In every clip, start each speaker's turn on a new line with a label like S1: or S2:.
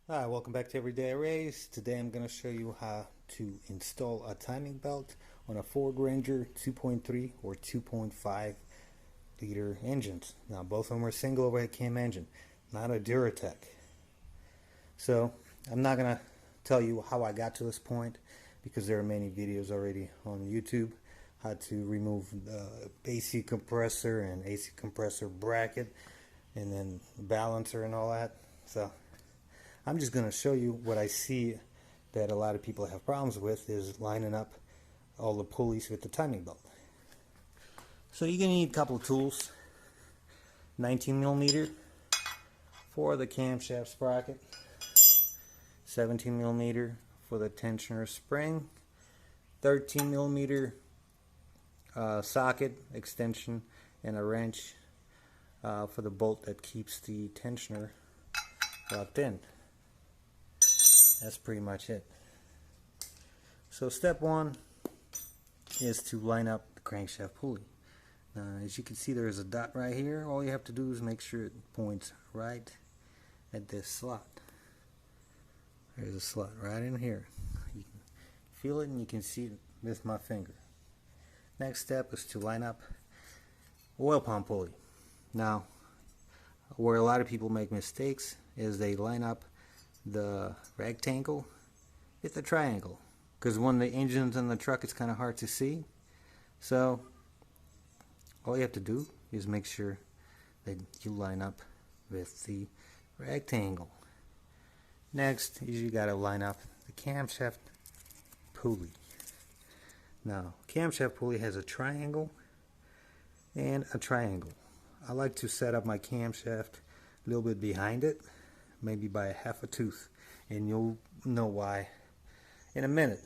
S1: Hi, welcome back to Everyday Race. Today I'm going to show you how to install a timing belt on a Ford Ranger 2.3 or 2.5 liter engines. Now both of them are single overhead cam engine, not a Duratec. So I'm not going to tell you how I got to this point because there are many videos already on YouTube how to remove the AC compressor and AC compressor bracket and then balancer and all that. So I'm just going to show you what I see that a lot of people have problems with is lining up all the pulleys with the timing belt. So you're going to need a couple of tools. 19mm for the camshaft sprocket, 17mm for the tensioner spring, 13mm socket extension, and a wrench for the bolt that keeps the tensioner locked in. That's pretty much it. So step one is to line up the crankshaft pulley. As you can see, there's a dot right here. All you have to do is make sure it points right at this slot. There's a slot right in here. You can feel it and you can see it with my finger. Next step is to line up oil pump pulley. Now, where a lot of people make mistakes is they line up the rectangle with the triangle, because when the engine's in the truck it's kind of hard to see. So all you have to do is make sure that you line up with the rectangle. Next is you got to line up the camshaft pulley. Now camshaft pulley has a triangle and a triangle. I like to set up my camshaft a little bit behind it, maybe by a half a tooth, and you'll know why in a minute.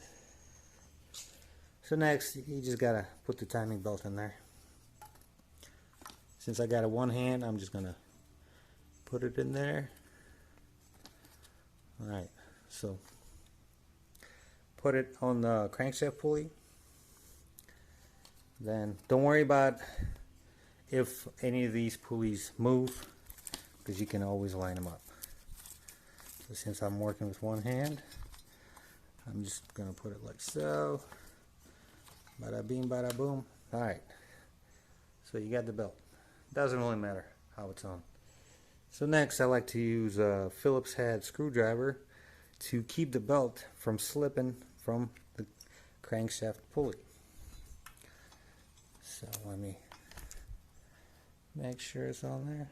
S1: So next you just gotta put the timing belt in there. Since I got a one hand, I'm just gonna put it in there. Alright, so put it on the crankshaft pulley. Then don't worry about if any of these pulleys move, because you can always line them up. So since I'm working with one hand, I'm just going to put it like so. Bada bing, bada boom. Alright. So you got the belt. Doesn't really matter how it's on. So next I like to use a Phillips head screwdriver to keep the belt from slipping from the crankshaft pulley. So let me make sure it's on there.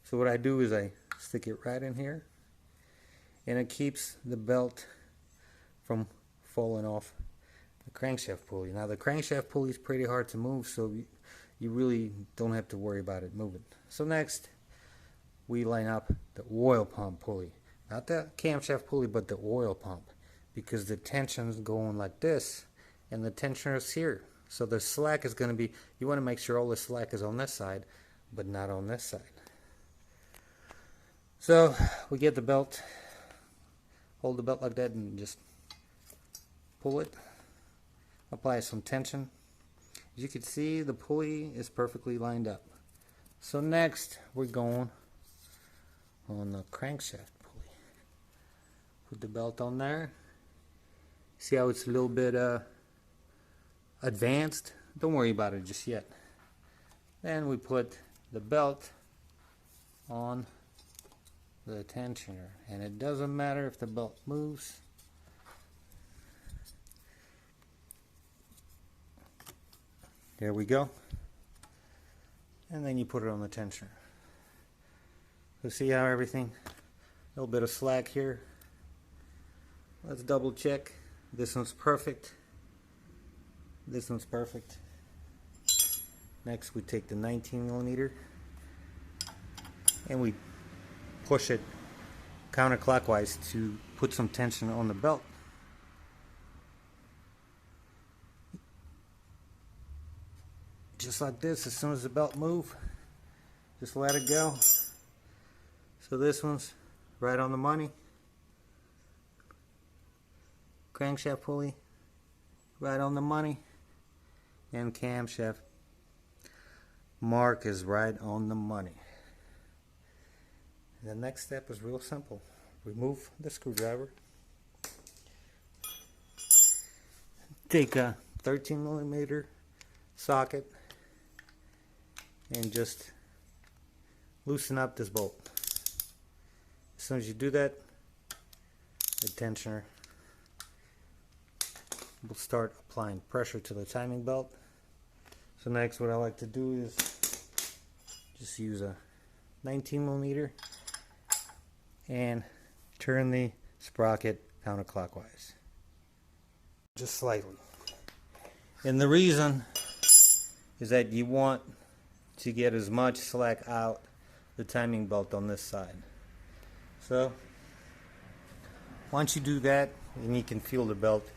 S1: So what I do is I stick it right in here, and it keeps the belt from falling off the crankshaft pulley. Now the crankshaft pulley is pretty hard to move, so you really don't have to worry about it moving. So next we line up the oil pump pulley. Not the camshaft pulley, but the oil pump, because the tension's going like this and the tensioner is here. So the slack is going to be, you want to make sure all the slack is on this side, but not on this side. So we get the belt, hold the belt like that and just pull it, apply some tension. As you can see, the pulley is perfectly lined up. So next we're going on the crankshaft pulley. Put the belt on there. See how it's a little bit advanced? Don't worry about it just yet. Then we put the belt on the tensioner, and it doesn't matter if the belt moves. There we go. And then you put it on the tensioner. So see how everything, a little bit of slack here. Let's double check. This one's perfect. This one's perfect. Next we take the 19mm and we push it counterclockwise to put some tension on the belt. Just like this. As soon as the belt moves, just let it go. So this one's right on the money. Crankshaft pulley right on the money, and camshaft mark is right on the money. The next step is real simple. remove the screwdriver. Take a 13mm socket and just loosen up this bolt. As soon as you do that, the tensioner will start applying pressure to the timing belt. So next, what I like to do is just use a 19mm and turn the sprocket counterclockwise, just slightly. And the reason is that you want to get as much slack out the timing belt on this side. So once you do that, and you can feel the belt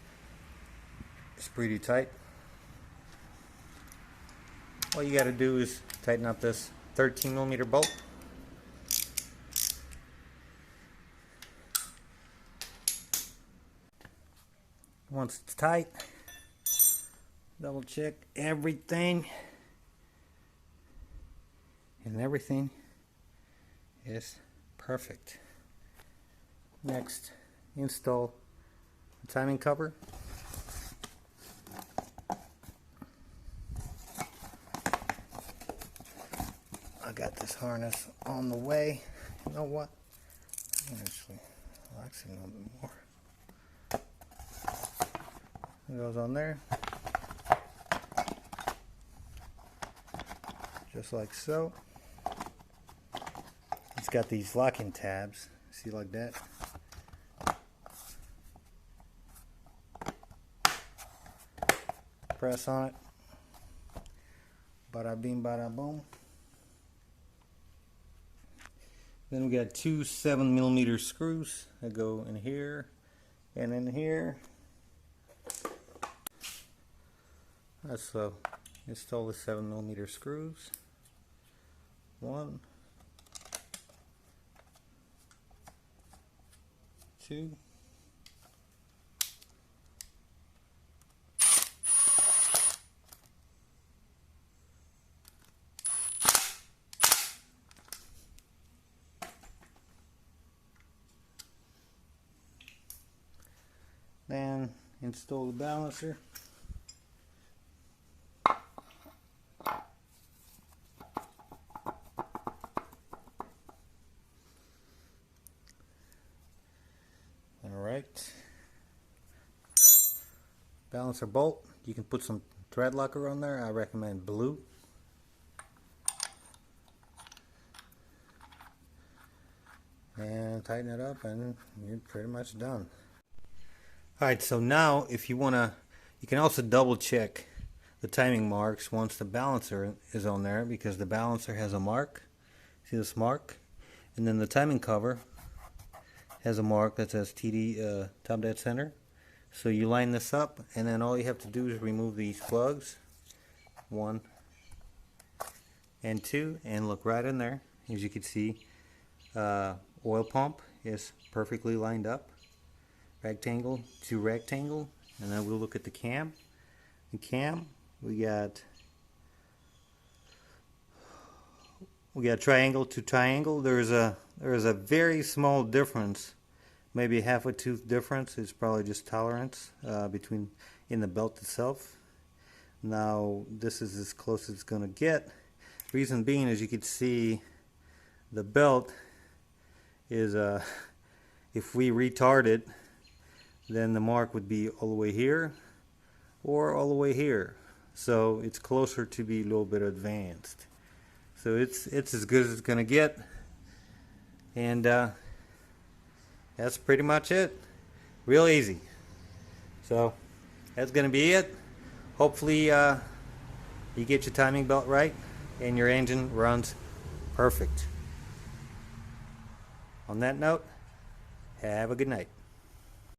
S1: is pretty tight, all you got to do is tighten up this 13mm bolt. Once it's tight, double check everything, and everything is perfect. Next, install the timing cover. I got this harness on the way. You know what? I'm actually relaxing a little bit more. It goes on there, just like so. It's got these locking tabs, see, like that. Press on it, bada bing bada boom. Then we got two 7mm screws that go in here and in here. So install the 7mm screws. 1, 2, then install the balancer. Alright, balancer bolt, you can put some thread locker on there. I recommend blue. And tighten it up and you're pretty much done. Alright, so now if you want to, you can also double check the timing marks once the balancer is on there, because the balancer has a mark. See this mark? And then the timing cover has a mark that says TD top dead center. So you line this up, and then all you have to do is remove these plugs, 1 and 2, and look right in there. As you can see, oil pump is perfectly lined up, rectangle to rectangle. And then we'll look at the cam. The cam, we got triangle to triangle. There's a very small difference, maybe half a tooth difference. It's probably just tolerance between in the belt itself. Now this is as close as it's going to get. Reason being, as you can see, the belt is if we retard it, then the mark would be all the way here or all the way here. So it's closer to be a little bit advanced. So it's as good as it's gonna get, and that's pretty much it. Real easy. So that's gonna be it. Hopefully you get your timing belt right and your engine runs perfect. On that note, have a good night.